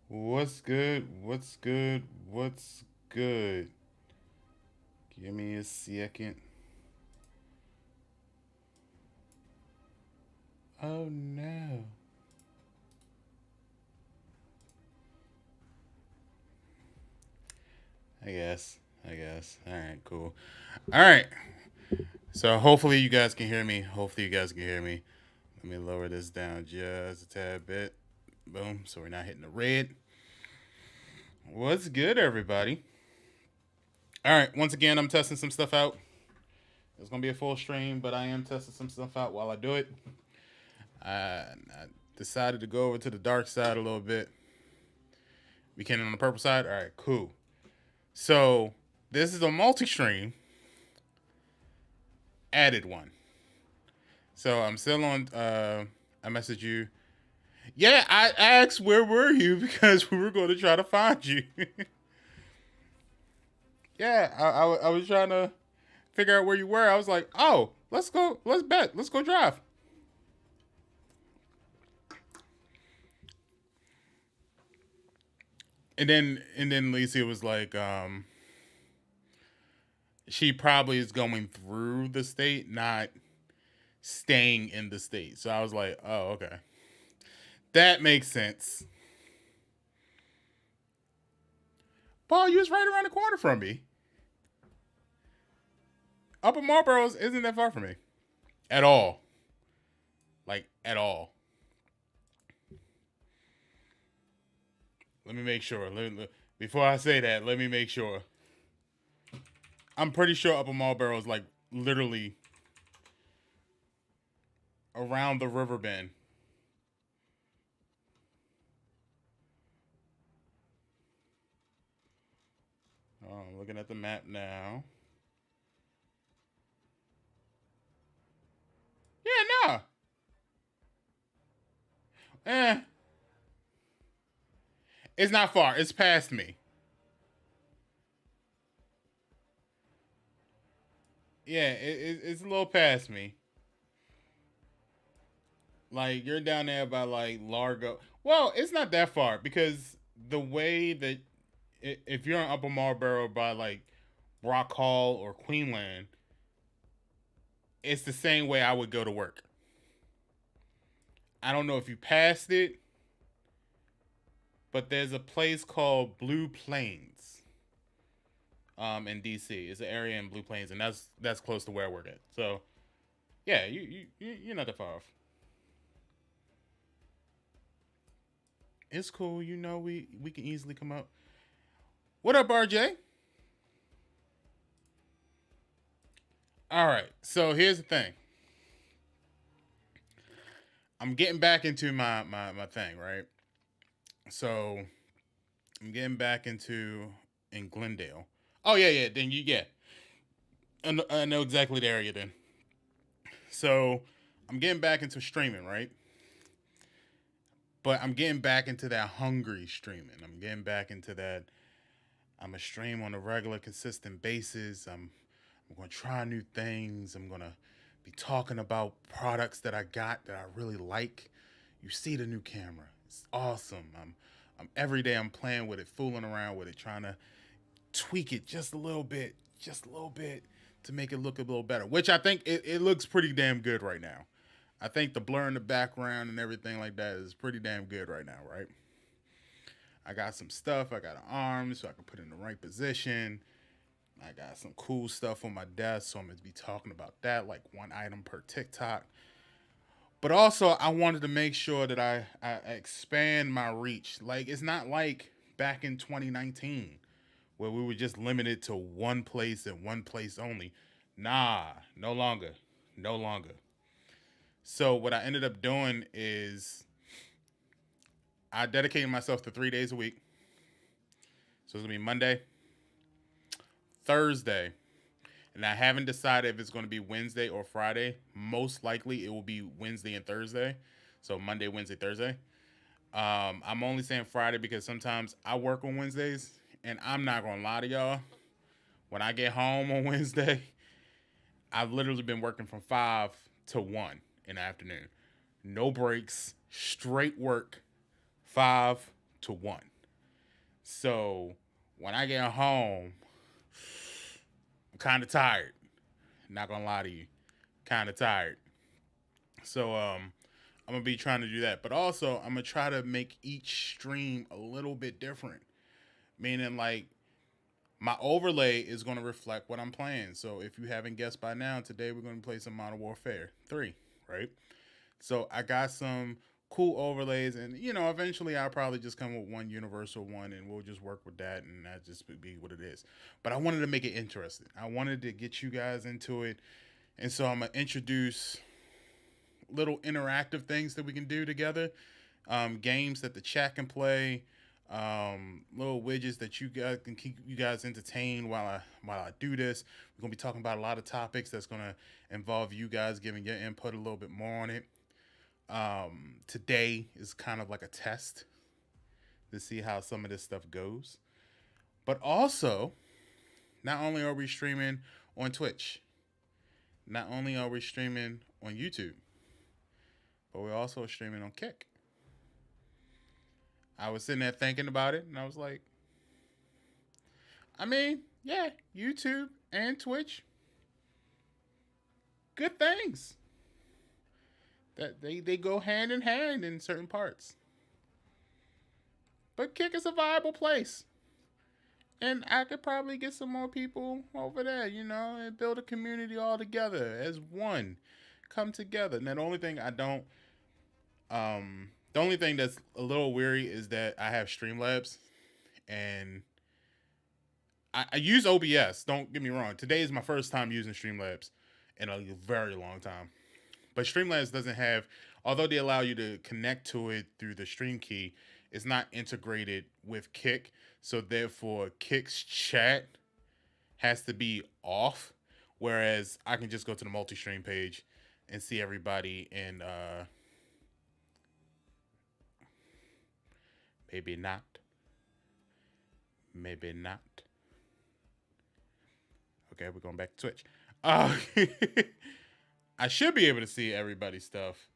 What's good? What's good? What's good? Give me a second. Oh no. I guess. I guess. All right, cool. All right. So hopefully you guys can hear me. Hopefully you guys can hear me. Let me lower this down just a tad bit. Boom. So we're not hitting the red. What's good, everybody? All right. Once again, I'm testing some stuff out. It's gonna be a full stream, but I am testing some stuff out while I do it. I decided to go over to the dark side a little bit. We can on the purple side. All right, cool. So this is a multi-stream added one. So I'm still on. I messaged you. Yeah, I asked where were you because we were going to try to find you. Yeah, I was trying to figure out where you were. I was like, oh, let's go. Let's bet. Let's go drive. And then Lisa was like, she probably is going through the state, not staying in the state. So I was like, oh, okay. That makes sense. Paul, you was right around the corner from me. Upper Marlboro's isn't that far from me. At all. Like, at all. Let me make sure. Before I say that, let me make sure. I'm pretty sure Upper Marlboro is like literally around the river bend. Oh, I'm looking at the map now. Yeah, nah. Eh, it's not far. It's past me. Yeah, it's a little past me. Like you're down there by like Largo. Well, it's not that far because the way that if you're in Upper Marlboro by like Brock Hall or Queenland, it's the same way I would go to work. I don't know if you passed it, but there's a place called Blue Plains, in DC. It's an area in Blue Plains, and that's close to where I work at. So yeah, you're not that far off. It's cool. You know, we can easily come up. What up, RJ? All right. So here's the thing. I'm getting back into my thing, right? So I'm getting back into in Glendale. Oh yeah. Then yeah. I know exactly the area then. So I'm getting back into streaming, right? But I'm getting back into that hungry streaming. I'm getting back into that. I'm a stream on a regular, consistent basis. I'm going to try new things. I'm going to be talking about products that I got that I really like. You see the new camera. It's awesome. I'm every day I'm playing with it, fooling around with it, trying to tweak it just a little bit to make it look a little better, which I think it looks pretty damn good right now. I think the blur in the background and everything like that is pretty damn good right now, right? I got some stuff. I got an arm so I can put it in the right position. I got some cool stuff on my desk, so I'm gonna be talking about that, like one item per TikTok. But also, I wanted to make sure that I expand my reach. Like, it's not like back in 2019 where we were just limited to one place and one place only. Nah, no longer. No longer. So, what I ended up doing is I dedicated myself to 3 days a week. So, it's gonna be Monday, Thursday, and I haven't decided if it's going to be Wednesday or Friday. Most likely, it will be Wednesday and Thursday. So Monday, Wednesday, Thursday. I'm only saying Friday because sometimes I work on Wednesdays, and I'm not gonna lie to y'all. When I get home on Wednesday, I've literally been working from 5 to 1 in the afternoon. No breaks, straight work, 5 to 1. So when I get home, I'm kind of tired. Not gonna lie to you, kind of tired. So I'm gonna be trying to do that, but also I'm gonna try to make each stream a little bit different. Meaning, like, my overlay is gonna reflect what I'm playing. So if you haven't guessed by now, today we're gonna play some Modern Warfare 3, right? So I got some cool overlays, and eventually I'll probably just come with one universal one, and we'll just work with that, and that just be what it is. But I wanted to make it interesting. I wanted to get you guys into it, and so I'm gonna introduce little interactive things that we can do together, games that the chat can play, little widgets that you guys can keep you guys entertained while I do this. We're gonna be talking about a lot of topics that's gonna involve you guys giving your input a little bit more on it. Today is kind of like a test to see how some of this stuff goes. But also, not only are we streaming on Twitch, not only are we streaming on YouTube, but we're also streaming on Kick. I was sitting there thinking about it, and I was like, I mean, yeah, YouTube and Twitch, good things. That they go hand in hand in certain parts. But Kick is a viable place. And I could probably get some more people over there, and build a community all together as one. Come together. Now the only thing that's a little weary is that I have Streamlabs, and I use OBS. Don't get me wrong. Today is my first time using Streamlabs in a very long time. But Streamlabs doesn't have, although they allow you to connect to it through the stream key, it's not integrated with Kick. So therefore, Kick's chat has to be off. Whereas I can just go to the multi-stream page and see everybody, and maybe not. Maybe not. Okay, we're going back to Twitch. I should be able to see everybody's stuff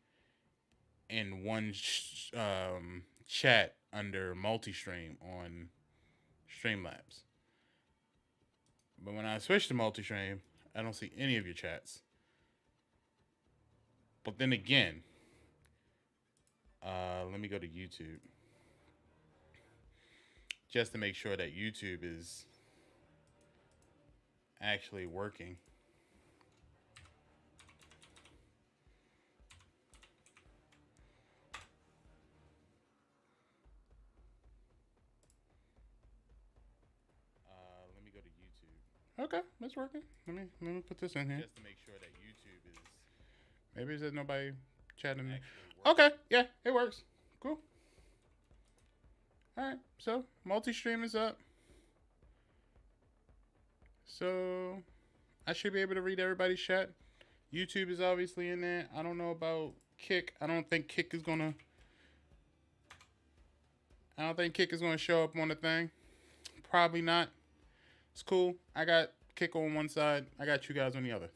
in one chat under multi-stream on Streamlabs. But when I switch to multi-stream, I don't see any of your chats. But then again, let me go to YouTube just to make sure that YouTube is actually working. Let me go to YouTube. Okay, that's working. Let me put this in here just to make sure that YouTube is. Maybe there's nobody chatting me. Okay, yeah, it works. Cool. All right, so multi-stream is up. So I should be able to read everybody's chat. YouTube is obviously in there. I don't know about Kick. I don't think Kick is gonna show up on the thing. Probably not. It's cool. I got Kick on one side. I got you guys on the other.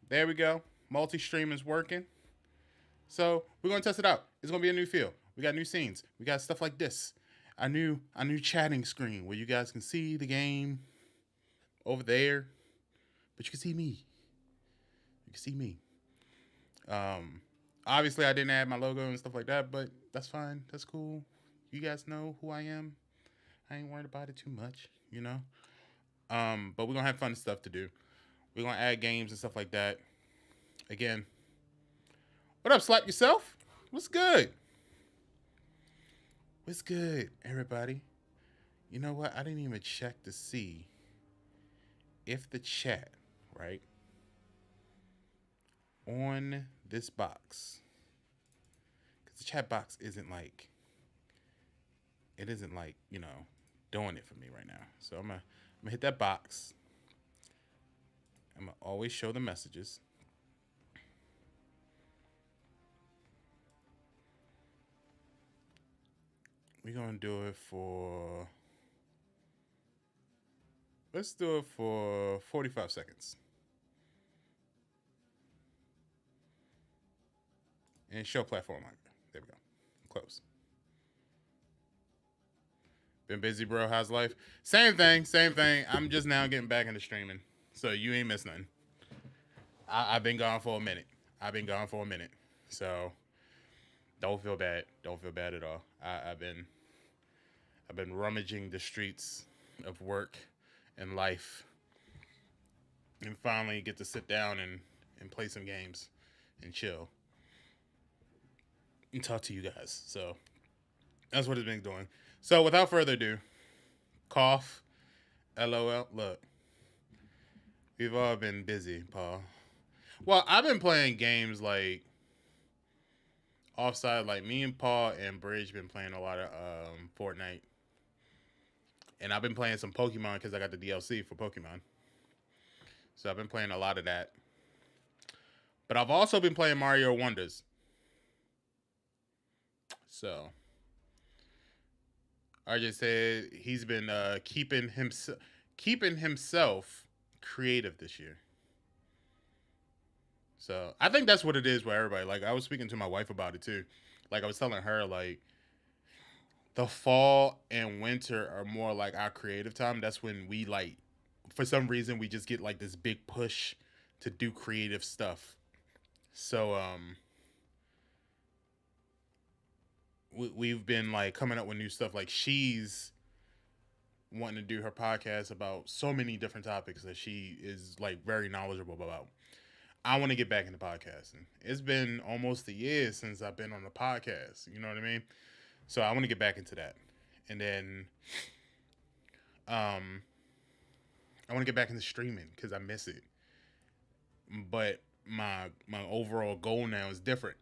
There we go. Multi-stream is working. So we're gonna test it out. It's gonna be a new feel. We got new scenes. We got stuff like this. A new chatting screen where you guys can see the game over there, but you can see me. You can see me. Obviously I didn't add my logo and stuff like that, but that's fine. That's cool. You guys know who I am. I ain't worried about it too much, But we're gonna have fun stuff to do. We're gonna add games and stuff like that. Again, what up, Slap Yourself? What's good? What's good, everybody? You know what? I didn't even check to see if the chat, right, on this box, because the chat box isn't like, doing it for me right now. So I'm gonna hit that box. I'm gonna always show the messages. We're gonna do it for, let's do it for 45 seconds. And show platform marker. There we go. Close. Been busy, bro. How's life? Same thing, same thing. I'm just now getting back into streaming, so you ain't missed nothing. I've been gone for a minute. I've been gone for a minute, so don't feel bad. Don't feel bad at all. I've been rummaging the streets of work and life, and finally get to sit down and play some games and chill and talk to you guys. So that's what it's been doing. So without further ado, cough, LOL. Look, we've all been busy, Paul. Well, I've been playing games like offside. Like me and Paul and Bridge been playing a lot of Fortnite, and I've been playing some Pokemon because I got the DLC for Pokemon. So I've been playing a lot of that. But I've also been playing Mario Wonders. So I just said he's been keeping himself creative this year. So I think that's what it is with everybody. Like I was speaking to my wife about it too. Like I was telling her like the fall and winter are more like our creative time. That's when we like for some reason we just get like this big push to do creative stuff. So we've been like coming up with new stuff. Like she's wanting to do her podcast about so many different topics that she is like very knowledgeable about. I want to get back into podcasting. It's been almost a year since I've been on the podcast. You know what I mean? So I want to get back into that. And then um I want to get back into streaming because I miss it. But my overall goal now is different.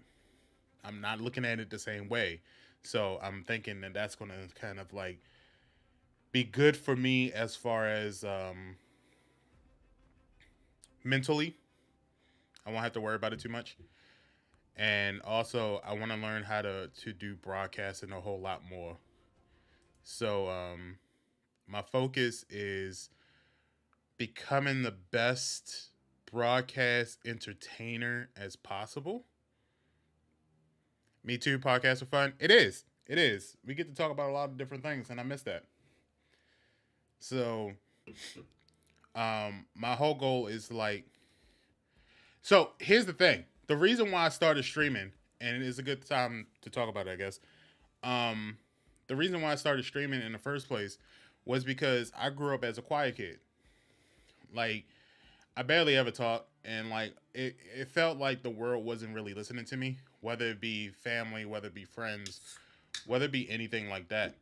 I'm not looking at it the same way. So I'm thinking that that's going to kind of like be good for me as far as mentally. I won't have to worry about it too much. And also, I want to learn how to do broadcasting a whole lot more. So my focus is becoming the best broadcast entertainer as possible. Me too, podcast for fun. It is. It is. We get to talk about a lot of different things, and I miss that. So, my whole goal is like. So here's the thing. The reason why I started streaming, and it's a good time to talk about it, I guess. Um, the reason why I started streaming in the first place was because I grew up as a quiet kid. Like I barely ever talked, and like it felt like the world wasn't really listening to me, whether it be family, whether it be friends, whether it be anything like that.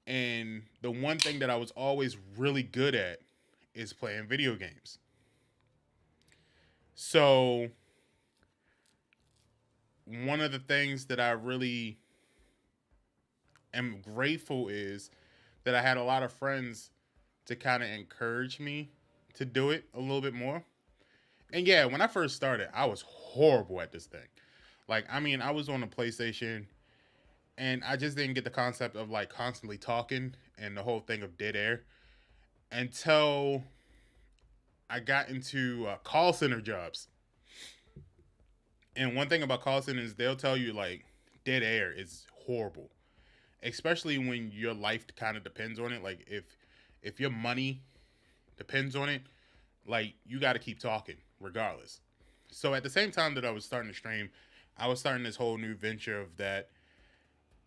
And the one thing that I was always really good at is playing video games. So one of the things that I really am grateful is that I had a lot of friends to kind of encourage me to do it a little bit more. And yeah, when I first started, I was horrible at this thing. Like, I mean, I was on the PlayStation and I just didn't get the concept of like constantly talking and the whole thing of dead air until I got into call center jobs. And one thing about call centers, is they'll tell you like dead air is horrible, especially when your life kind of depends on it. Like if your money depends on it, like you got to keep talking regardless. So at the same time that I was starting to stream, I was starting this whole new venture of that.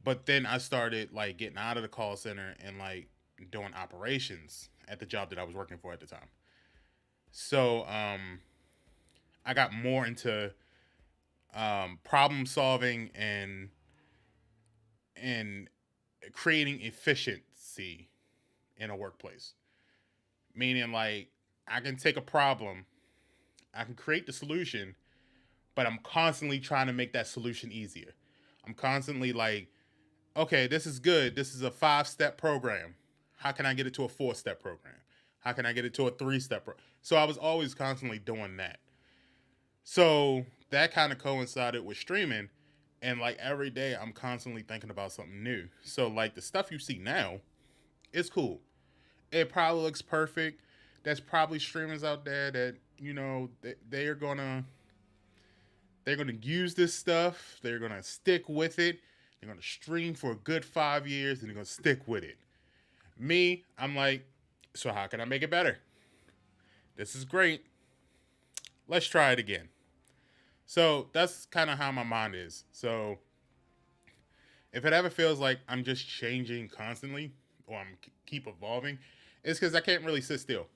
But then I started like getting out of the call center and like doing operations at the job that I was working for at the time. So I got more into problem solving and creating efficiency in a workplace. Meaning like I can take a problem, I can create the solution, but I'm constantly trying to make that solution easier. I'm constantly like, okay, this is good. This is a 5-step program. How can I get it to a 4-step program? How can I get it to a 3-step program? So I was always constantly doing that. So that kind of coincided with streaming. And like every day, I'm constantly thinking about something new. So like the stuff you see now, it's cool. It probably looks perfect. There's probably streamers out there that they're gonna use this stuff. They're gonna stick with it. They're gonna stream for a good 5 years, and they're gonna stick with it. Me, I'm like, so how can I make it better? This is great. Let's try it again. So that's kind of how my mind is. So if it ever feels like I'm just changing constantly or I'm keep evolving, it's because I can't really sit still.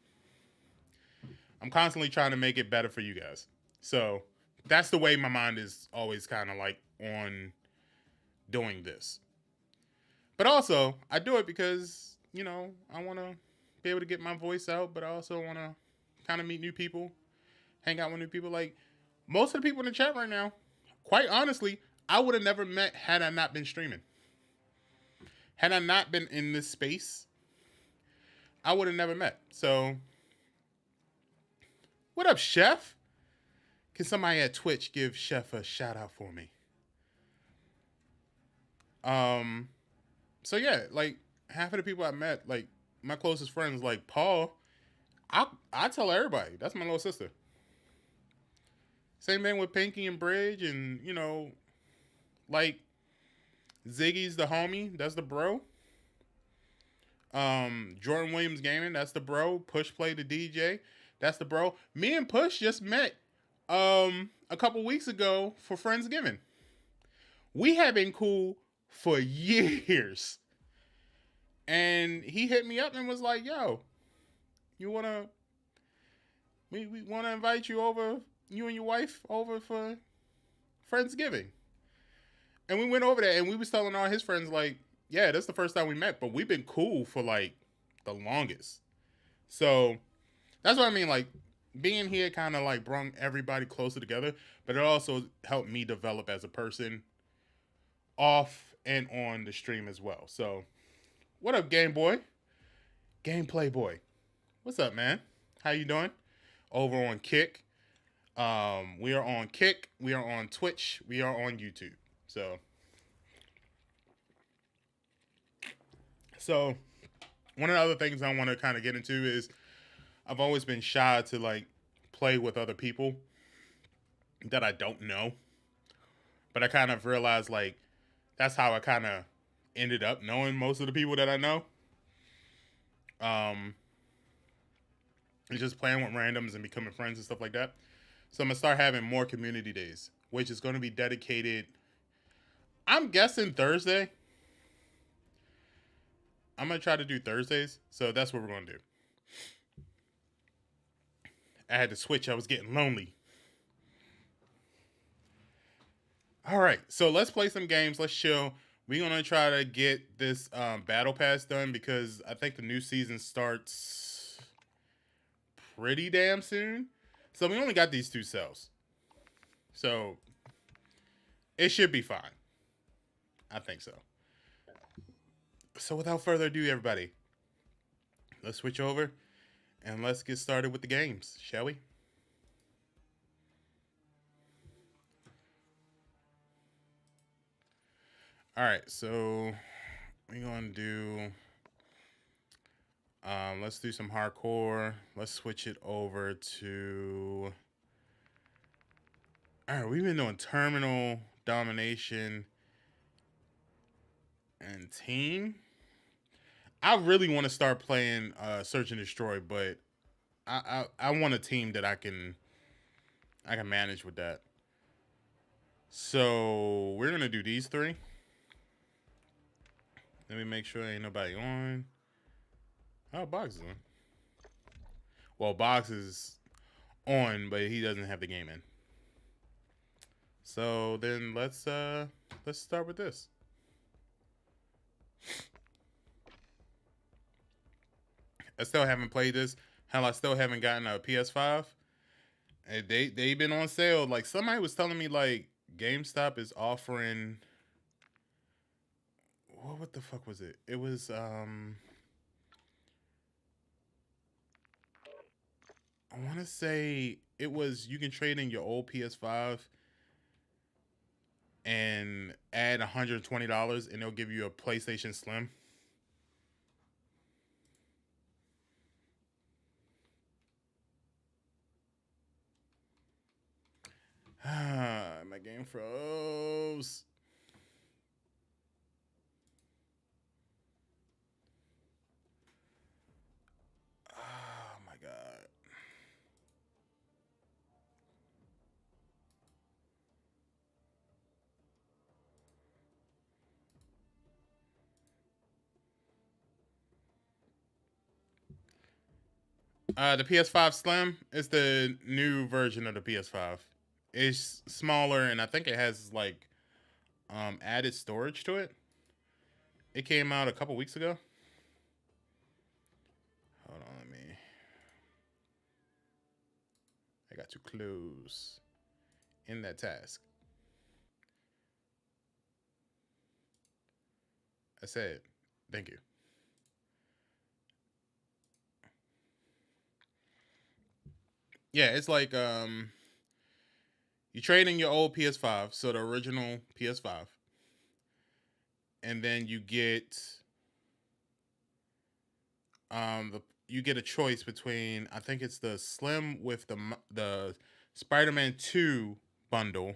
I'm constantly trying to make it better for you guys. So that's the way my mind is always kind of like on doing this. But also, I do it because, I want to be able to get my voice out, but I also want to kind of meet new people, hang out with new people. Like most of the people in the chat right now, quite honestly, I would have never met had I not been streaming. Had I not been in this space, I would have never met. So, what up, Chef? Can somebody at Twitch give Chef a shout out for me? Um, so yeah, like half of the people I met, like my closest friends, like Paul, I tell everybody that's my little sister. Same thing with Pinky and Bridge, and like Ziggy's the homie, that's the bro. Jordan Williams Gaming, that's the bro. Push Play the DJ, that's the bro. Me and Push just met a couple weeks ago for Friendsgiving. We have been cool for years. And he hit me up and was like, yo, you wanna we wanna invite you over, you and your wife over for Friendsgiving. And we went over there and we was telling all his friends like, yeah, that's the first time we met, but we've been cool for like the longest. So that's what I mean, like being here kind of like brought everybody closer together, but it also helped me develop as a person off and on the stream as well. So what up, Game Boy? Gameplay Boy. What's up, man? How you doing? Over on Kick. We are on Kick. We are on Twitch. We are on YouTube. So one of the other things I want to kind of get into is I've always been shy to like play with other people that I don't know, but I kind of realized like that's how I kind of ended up knowing most of the people that I know. Um, it's just playing with randoms and becoming friends and stuff like that. So I'm gonna start having more community days, which is going to be dedicated. I'm guessing Thursday. I'm gonna try to do Thursdays, so that's what we're gonna do. I had to switch. I was getting lonely. All right, so let's play some games. Let's chill. We're gonna try to get this battle pass done because I think the new season starts pretty damn soon. So we only got these two cells, so it should be fine. I think so. So without further ado, everybody, let's switch over and let's get started with the games, shall we? All right, so we're gonna do. Let's do some hardcore. Let's switch it over to. All right, we've been doing terminal domination and team. I really want to start playing search and destroy, but I want a team that I can manage with that. So we're gonna do these three. Let me make sure ain't nobody on. Oh, Box is on. Well, Box is on, but he doesn't have the game in. So then let's start with this. I still haven't played this. Hell, I still haven't gotten a PS5. And they've been on sale. Like somebody was telling me like GameStop is offering what the fuck was it? It was I want to say it was you can trade in your old PS5 and add $120 and they'll give you a PlayStation Slim. My game froze. The PS5 Slim is the new version of the PS5. It's smaller, and I think it has like added storage to it. It came out a couple weeks ago. Hold on, let me. I got to close in that task. I said, thank you. Yeah, it's like you trade in your old PS5, so the original PS5, and then you get you get a choice between, I think it's the Slim with the Spider-Man 2 bundle,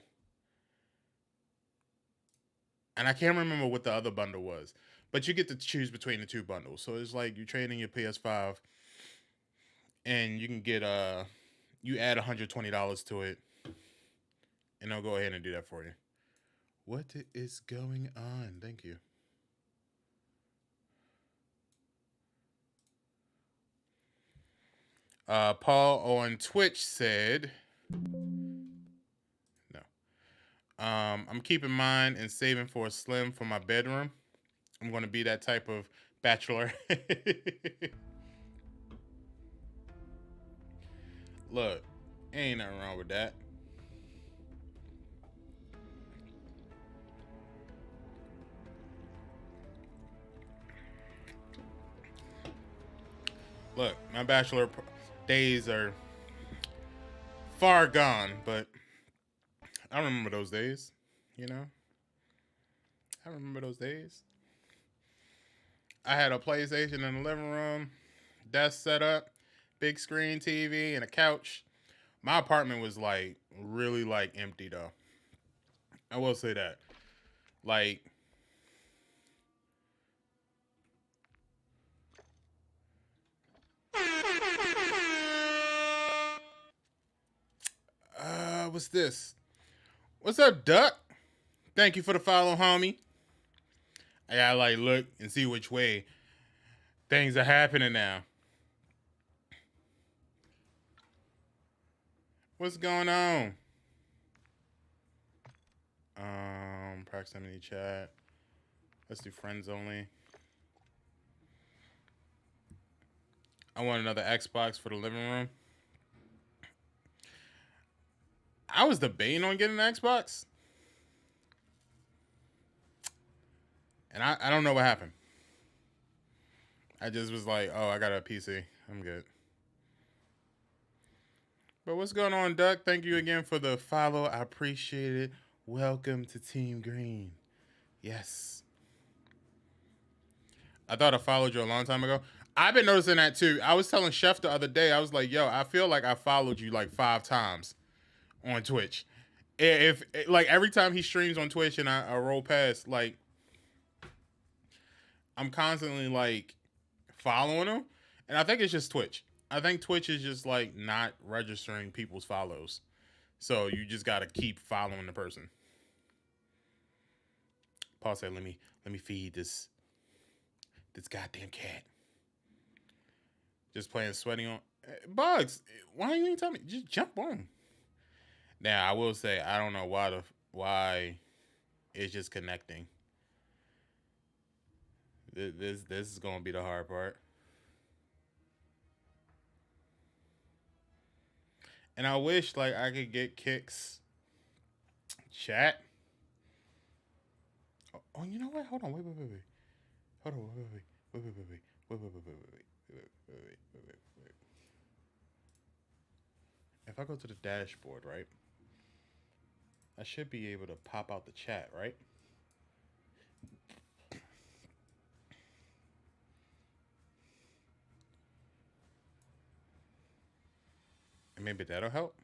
and I can't remember what the other bundle was, but you get to choose between the two bundles. So it's like you trade in your PS5, and you can get you add $120 to it, and they'll go ahead and do that for you. What is going on? Thank you. Paul on Twitch said, no. I'm keeping mine and saving for a Slim for my bedroom. I'm going to be that type of bachelor. Look, ain't nothing wrong with that. Look, my bachelor days are far gone, but I remember those days, you know? I remember those days. I had a PlayStation in the living room, desk set up, big screen TV, and a couch. My apartment was like really like empty though. I will say that. Like what's this? What's up, Duck? Thank you for the follow, homie. I gotta like look and see which way things are happening now. What's going on? Proximity chat. Let's do friends only. I want another Xbox for the living room. I was debating on getting an Xbox. And I don't know what happened. I just was like, oh, I got a PC. I'm good. But what's going on, Duck? Thank you again for the follow. I appreciate it. Welcome to Team Green. Yes. I thought I followed you a long time ago. I've been noticing that too. I was telling Chef the other day, I was like, yo, I feel like I followed you like 5 times on Twitch. If like every time he streams on Twitch and I roll past, like I'm constantly like following him. And I think it's just Twitch. I think Twitch is just like not registering people's follows. So you just gotta keep following the person. Paul said, let me feed this goddamn cat. Just playing sweating on Bugs. Why don't you even tell me? Just jump on. Now I will say I don't know why it's just connecting. This is gonna be the hard part. And I wish like I could get Kicks chat. Oh, you know what? Hold on. Wait. Hold on. Wait. If I go to the dashboard, right? I should be able to pop out the chat, right? And maybe that'll help.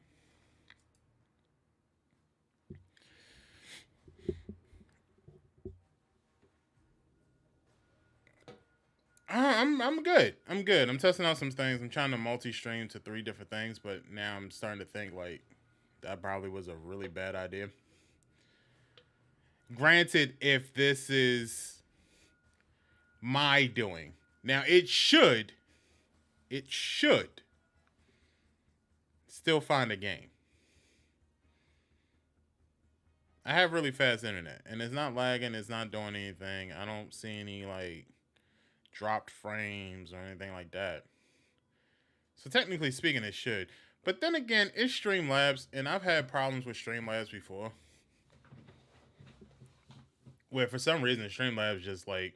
I'm good. I'm good. I'm testing out some things. I'm trying to multi-stream to 3 different things, but now I'm starting to think like that probably was a really bad idea. Granted, if this is my doing, now it should still find a game. I have really fast internet, and it's not lagging. It's not doing anything. I don't see any like dropped frames or anything like that. So technically speaking, it should. But then again, it's Streamlabs, and I've had problems with Streamlabs before, where for some reason Streamlabs just like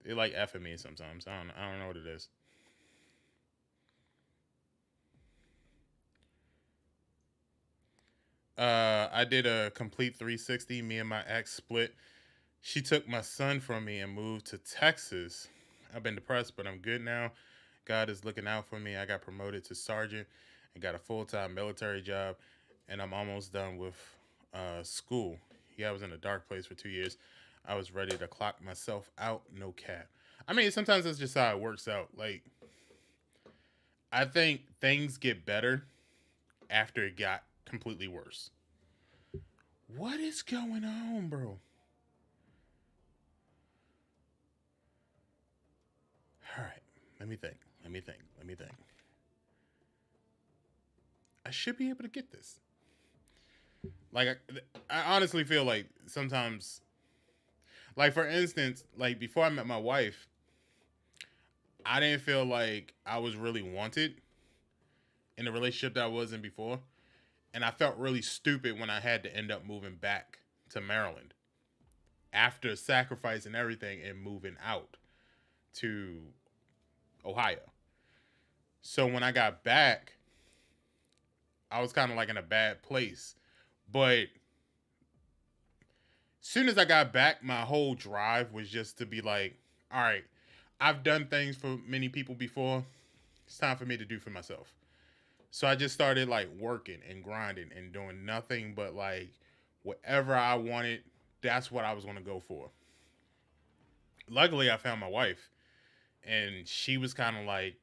they like effing me sometimes. I don't know what it is. I did a complete 360. Me and my ex split. She took my son from me and moved to Texas. I've been depressed, but I'm good now. God is looking out for me. I got promoted to sergeant and got a full-time military job, and I'm almost done with school. Yeah, I was in a dark place for 2 years. I was ready to clock myself out. No cap. I mean, sometimes that's just how it works out. Like, I think things get better after it got completely worse. What is going on, bro? All right, let me think. Let me think. Let me think. I should be able to get this. Like, I honestly feel like sometimes, like for instance, like before I met my wife, I didn't feel like I was really wanted in the relationship that I was in before, and I felt really stupid when I had to end up moving back to Maryland after sacrificing everything and moving out to Ohio. So when I got back, I was kind of like in a bad place. But soon as I got back, my whole drive was just to be like, all right, I've done things for many people before. It's time for me to do for myself. So I just started like working and grinding and doing nothing but like whatever I wanted, that's what I was going to go for. Luckily, I found my wife, and she was kind of like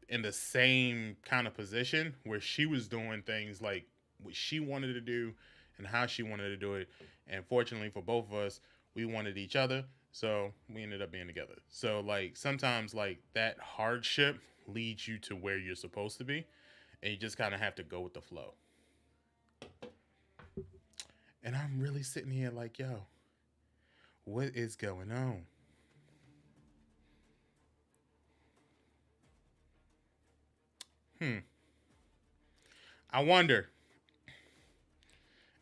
in the same kind of position where she was doing things like what she wanted to do and how she wanted to do it. And fortunately for both of us, we wanted each other. So we ended up being together. So like sometimes like that hardship leads you to where you're supposed to be. And you just kind of have to go with the flow. And I'm really sitting here like, yo, what is going on? Hmm. I wonder,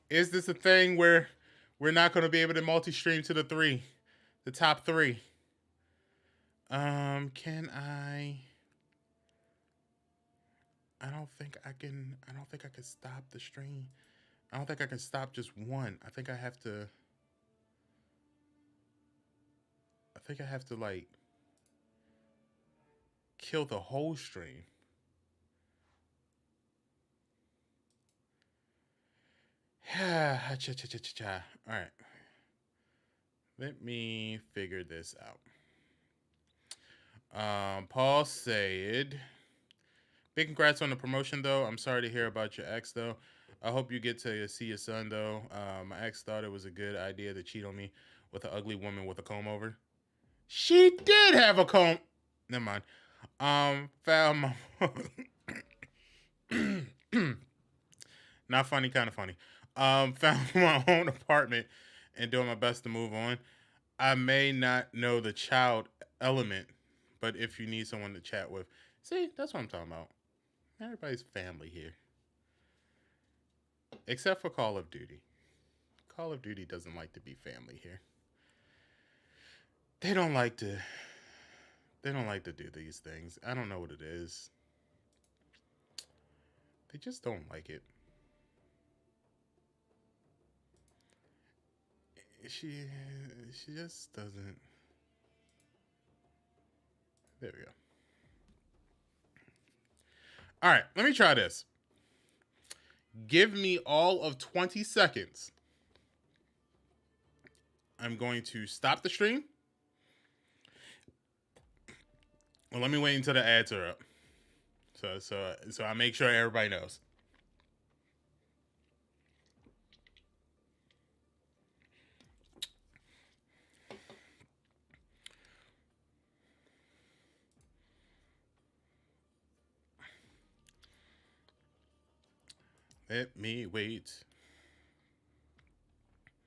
is this a thing where we're not going to be able to multi-stream to the top three? Can I? I don't think I can. I don't think I can stop the stream. I don't think I can stop just one. I think I have to. I think I have to like kill the whole stream. All right. Let me figure this out. Paul said, "Big congrats on the promotion, though. I'm sorry to hear about your ex, though. I hope you get to see your son, though. My ex thought it was a good idea to cheat on me with an ugly woman with a comb over. She did have a comb. Never mind. Found my not funny, kind of funny. Found my own apartment and doing my best to move on. I may not know the child element, but if you need someone to chat with, see, that's what I'm talking about. Everybody's family here, except for Call of Duty. Call of Duty doesn't like to be family here. They don't like to. They don't like to do these things. I don't know what it is. They just don't like it. She she just doesn't. There we go. All right, let me try this. Give me all of 20 seconds. I'm going to stop the stream. Well, let me wait until the ads are up. So I make sure everybody knows. Let me wait.